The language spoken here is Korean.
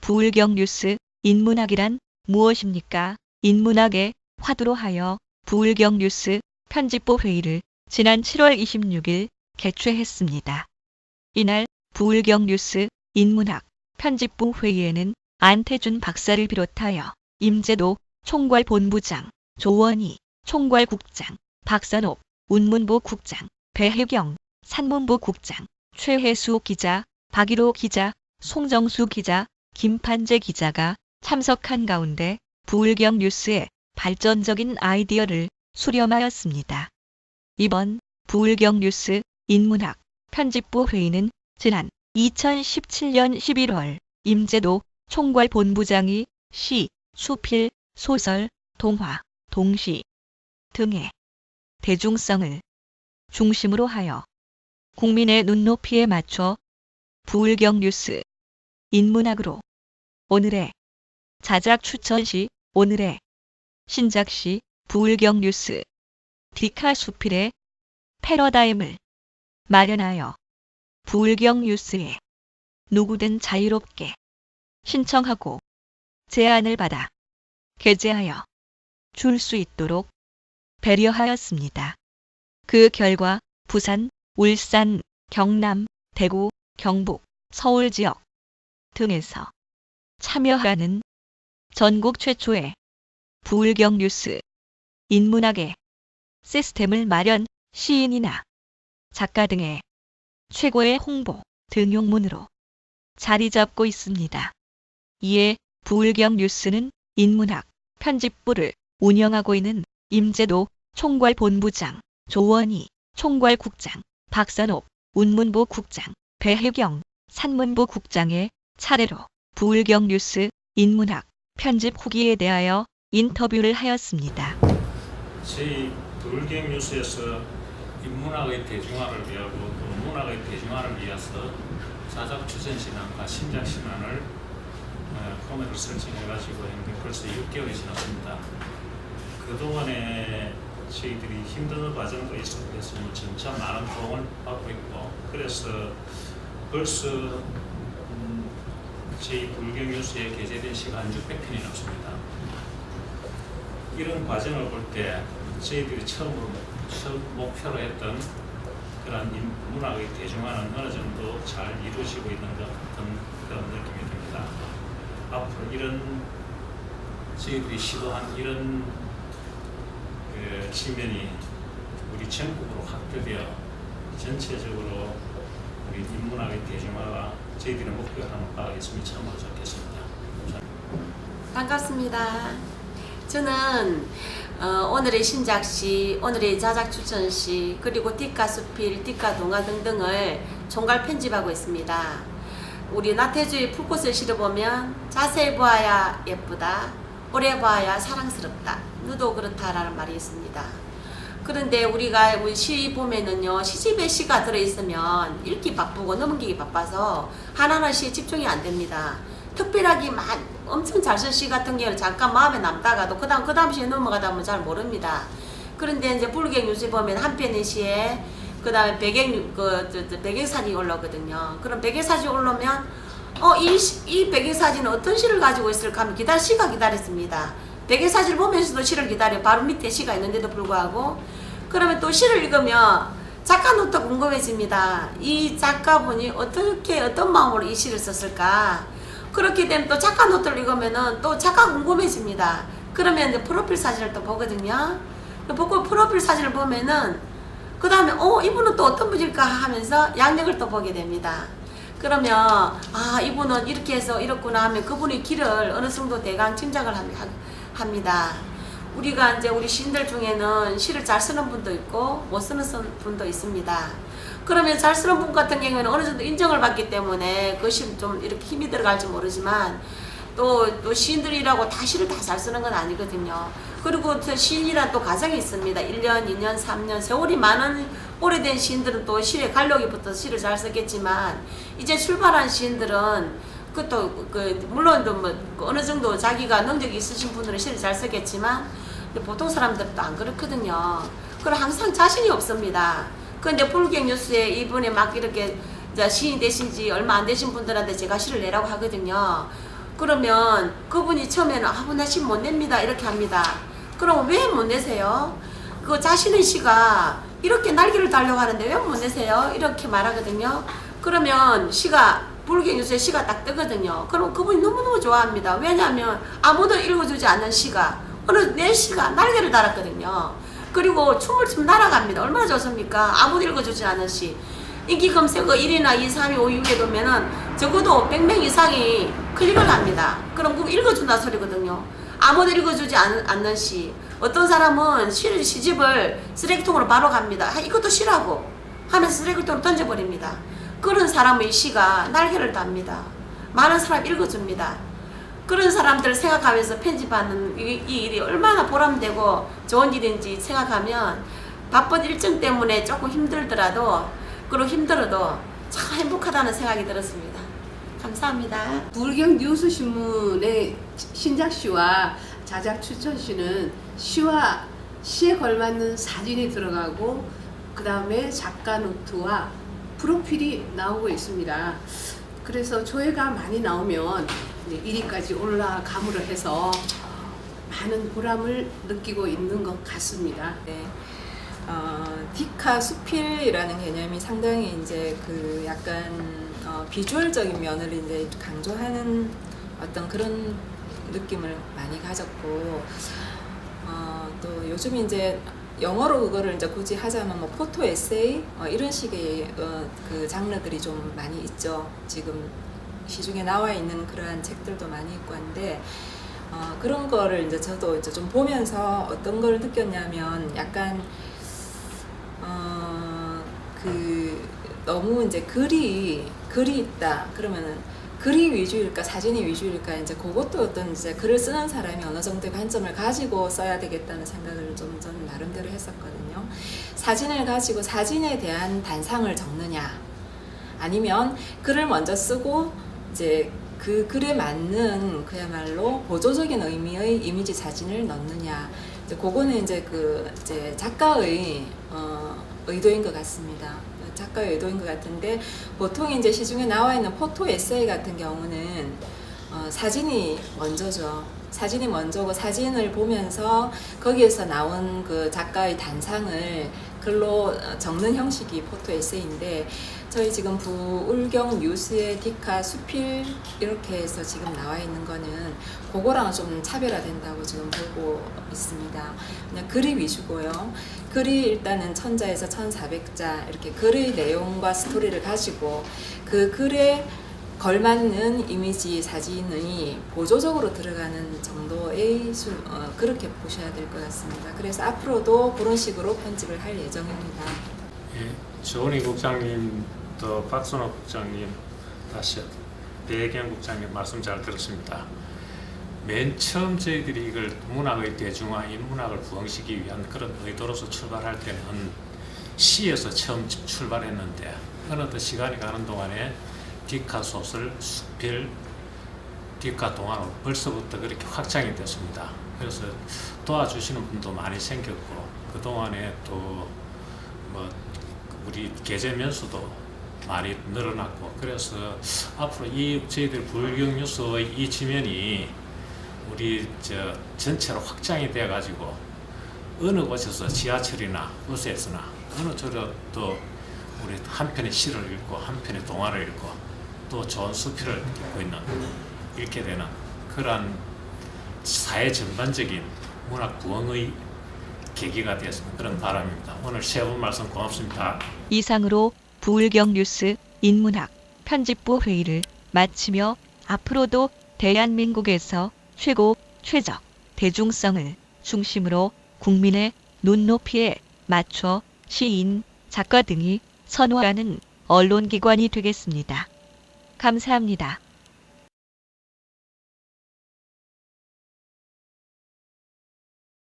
부울경 뉴스. 인문학이란 무엇입니까? 인문학의 화두로 하여 부울경 뉴스 편집부 회의를 지난 7월 26일 개최했습니다. 이날 부울경 뉴스 인문학 편집부 회의에는 안태준 박사를 비롯하여 임재도 총괄본부장, 조원희 총괄국장, 박선옥 운문부 국장, 배혜경 산문부 국장, 최혜수 기자, 박일호 기자, 송정수 기자, 김판재 기자가 참석한 가운데 부울경 뉴스의 발전적인 아이디어를 수렴하였습니다. 이번 부울경 뉴스 인문학 편집부 회의는 지난 2017년 11월 임재도 총괄본부장이 시, 수필, 소설, 동화, 동시 등의 대중성을 중심으로 하여 국민의 눈높이에 맞춰 부울경 뉴스 인문학으로 오늘의 자작 추천시, 오늘의 신작시, 부울경 뉴스 디카 수필의 패러다임을 마련하여 부울경 뉴스에 누구든 자유롭게 신청하고 제안을 받아 게재하여 줄 수 있도록 배려하였습니다. 그 결과 부산, 울산, 경남, 대구, 경북, 서울 지역 등에서 참여하는 전국 최초의 부울경 뉴스 인문학의 시스템을 마련, 시인이나 작가 등의 최고의 홍보 등용문으로 자리 잡고 있습니다. 이에 부울경 뉴스는 인문학 편집부를 운영하고 있는 임재도 총괄본부장, 조원희 총괄국장, 박선옥 운문부 국장, 배혜경 산문부 국장의 차례로 부울경 뉴스 인문학 편집 후기에 대하여 인터뷰를 하였습니다. 저희 부울경 뉴스에서 인문학의 대중화를 위하고 또 문학의 대중화를 위해서 자작 추천 신앙과 신작 신앙을 포맷을 설정해가지고 했는데 벌써 6개월이 지났습니다. 그동안에 저희들이 힘든 과정도 있었고 그래서 점차 많은 도움을 받고 있고 그래서 벌써 저희 부울경 뉴스에 게재된 시간 600편이 넘습니다. 이런 과정을 볼 때 저희들이 처음 목표로 했던 그런 문학의 대중화는 어느 정도 잘 이루어지고 있는 것 같은 그런 느낌이 듭니다. 앞으로 이런 저희들이 시도한 이런 측면이 우리 전국으로 확대되어 전체적으로 우리 인문학의 대중화가 저희들의 목표하는 바가 있으면 참으로 좋겠습니다. 반갑습니다. 저는 오늘의 신작시, 오늘의 자작 추천시, 그리고 띠까 수필, 띠까 동화 등등을 총괄 편집하고 있습니다. 우리 나태주의 풀꽃을 실어보면 자세히 보아야 예쁘다, 오래 봐야 사랑스럽다, 누도 그렇다라는 말이 있습니다. 그런데 우리가 우리 시 보면은요, 시집에 시가 들어있으면 읽기 바쁘고 넘기기 바빠서 하나하나 시에 집중이 안 됩니다. 특별하게 엄청 잘 쓴 시 같은 경우는 잠깐 마음에 남다가도 그 다음 시에 넘어가다 보면 잘 모릅니다. 그런데 이제 부울경 뉴스 보면 한 편의 시에 그 다음에 배경사진이 올라오거든요. 그럼 배경사진이 올라오면 이 배경사진은 어떤 시를 가지고 있을까 하면 시가 기다렸습니다. 배경사진을 보면서도 시를 기다려. 바로 밑에 시가 있는데도 불구하고. 그러면 또 시를 읽으면 작가 노트가 궁금해집니다. 이 작가분이 어떤 마음으로 이 시를 썼을까. 그렇게 되면 또 작가 노트를 읽으면은 또 작가 궁금해집니다. 그러면 이제 프로필 사진을 또 보거든요. 보고 프로필 사진을 보면은 그 다음에 이분은 또 어떤 분일까 하면서 양력을 또 보게 됩니다. 그러면 이분은 이렇게 해서 이렇구나 하면 그분의 길을 어느 정도 대강 짐작을 합니다. 우리가 이제 우리 시인들 중에는 시를 잘 쓰는 분도 있고 못 쓰는 분도 있습니다. 그러면 잘 쓰는 분 같은 경우에는 어느 정도 인정을 받기 때문에 그 시 좀 이렇게 힘이 들어갈지 모르지만 또 시인들이라고 다 시를 다 잘 쓰는 건 아니거든요. 그리고 시인이란 또 과정이 있습니다. 1년, 2년, 3년 세월이 많은 오래된 시인들은 또 시에 간력이 붙어서 시를 잘 쓰겠지만 이제 출발한 시인들은 물론 어느 정도 자기가 능력이 있으신 분들은 시를 잘 쓰겠지만 보통 사람들도 안 그렇거든요. 그럼 항상 자신이 없습니다. 근데 부울경 뉴스에 이번에 막 이렇게 시인이 되신 지 얼마 안 되신 분들한테 제가 시를 내라고 하거든요. 그러면 그분이 처음에는 나 시 못 냅니다 이렇게 합니다. 그럼 왜 못 내세요? 그 자신의 시가 이렇게 날개를 달려고 하는데 왜 못 내세요? 이렇게 말하거든요. 그러면 시가 불경유수의 시가 딱 뜨거든요. 그럼 그분이 너무너무 좋아합니다. 왜냐하면 아무도 읽어주지 않는 시가 어느 내 시가 날개를 달았거든요. 그리고 춤을 춤 날아갑니다. 얼마나 좋습니까? 아무도 읽어주지 않는 시. 인기 검색어 1위나 2, 3위, 5위, 6위에 보면은 적어도 100명 이상이 클릭을 합니다. 그럼 그거 읽어준다 소리거든요. 아무도 읽어주지 않는 시. 어떤 사람은 시집을 쓰레기통으로 바로 갑니다. 이것도 시라고 하면서 쓰레기통으로 던져버립니다. 그런 사람의 시가 날개를 답니다. 많은 사람이 읽어줍니다. 그런 사람들을 생각하면서 편집하는 이 일이 얼마나 보람되고 좋은 일인지 생각하면 바쁜 일정 때문에 조금 힘들더라도 그리고 힘들어도 참 행복하다는 생각이 들었습니다. 감사합니다. 부울경 뉴스 신문의 신작시와 자작 추천시는 시와 시에 걸맞는 사진이 들어가고 그 다음에 작가 노트와 프로필이 나오고 있습니다. 그래서 조회가 많이 나오면 1위까지 올라감으로 해서 많은 보람을 느끼고 있는 것 같습니다. 네. 디카 수필이라는 개념이 상당히 이제 그 약간 비주얼적인 면을 이제 강조하는 어떤 그런 느낌을 많이 가졌고, 또 요즘 이제 영어로 그거를 이제 굳이 하자면 뭐 포토 에세이 이런 식의 그 장르들이 좀 많이 있죠. 지금 시중에 나와 있는 그러한 책들도 많이 있고 한데, 그런 거를 이제 저도 이제 좀 보면서 어떤 걸 느꼈냐면 약간 그 너무 이제 글이 있다 그러면은 글이 위주일까 사진이 위주일까 이제 그것도 어떤 이제 글을 쓰는 사람이 어느 정도의 관점을 가지고 써야 되겠다는 생각을 좀 저는 나름대로 했었거든요. 사진을 가지고 사진에 대한 단상을 적느냐 아니면 글을 먼저 쓰고 이제 그 글에 맞는 그야말로 보조적인 의미의 이미지 사진을 넣느냐 이제 그거는 이제 그 이제 작가의 의도인 것 같습니다. 작가의 의도인 것 같은데 보통 이제 시중에 나와 있는 포토 에세이 같은 경우는 사진이 먼저죠. 사진이 먼저고 사진을 보면서 거기에서 나온 그 작가의 단상을 글로 적는 형식이 포토 에세이인데 저희 지금 부울경 뉴스의 디카 수필 이렇게 해서 지금 나와 있는 거는 그거랑은 좀 차별화된다고 지금 보고 있습니다. 그냥 글이 위주고요. 글이 일단은 1000자에서 1400자 이렇게 글의 내용과 스토리를 가지고 그 글에 걸맞는 이미지 사진이 보조적으로 들어가는 정도의 그렇게 보셔야 될 것 같습니다. 그래서 앞으로도 그런 식으로 편집을 할 예정입니다. 예, 조은희 국장님, 또 박선호 국장님, 다시 배경 국장님 말씀 잘 들었습니다. 맨 처음 저희들이 이걸 문학의 대중화, 인문학을 부흥시키기 위한 그런 의도로서 출발할 때는 시에서 처음 출발했는데 어느덧 시간이 가는 동안에 디카 소설, 수필, 디카 동화로 벌써부터 그렇게 확장이 됐습니다. 그래서 도와주시는 분도 많이 생겼고 그동안에 또 뭐 우리 게재면수도 많이 늘어났고 그래서 앞으로 이 저희들 부울경 뉴스의 이 지면이 우리 전체로 확장이 돼 가지고 어느 곳에서 지하철이나 버스에서나 어느 쪽으로도 우리 한 편의 시를 읽고 한 편의 동화를 읽고 또 좋은 수필을 읽고 있는 읽게 되는 그러한 사회 전반적인 문학 부흥의 계기가 되었으면 그런 바람입니다. 오늘 세 분 말씀 고맙습니다. 이상으로 부울경 뉴스 인문학 편집부 회의를 마치며 앞으로도 대한민국에서 최고, 최적, 대중성을 중심으로 국민의 눈높이에 맞춰 시인, 작가 등이 선호하는 언론기관이 되겠습니다. 감사합니다.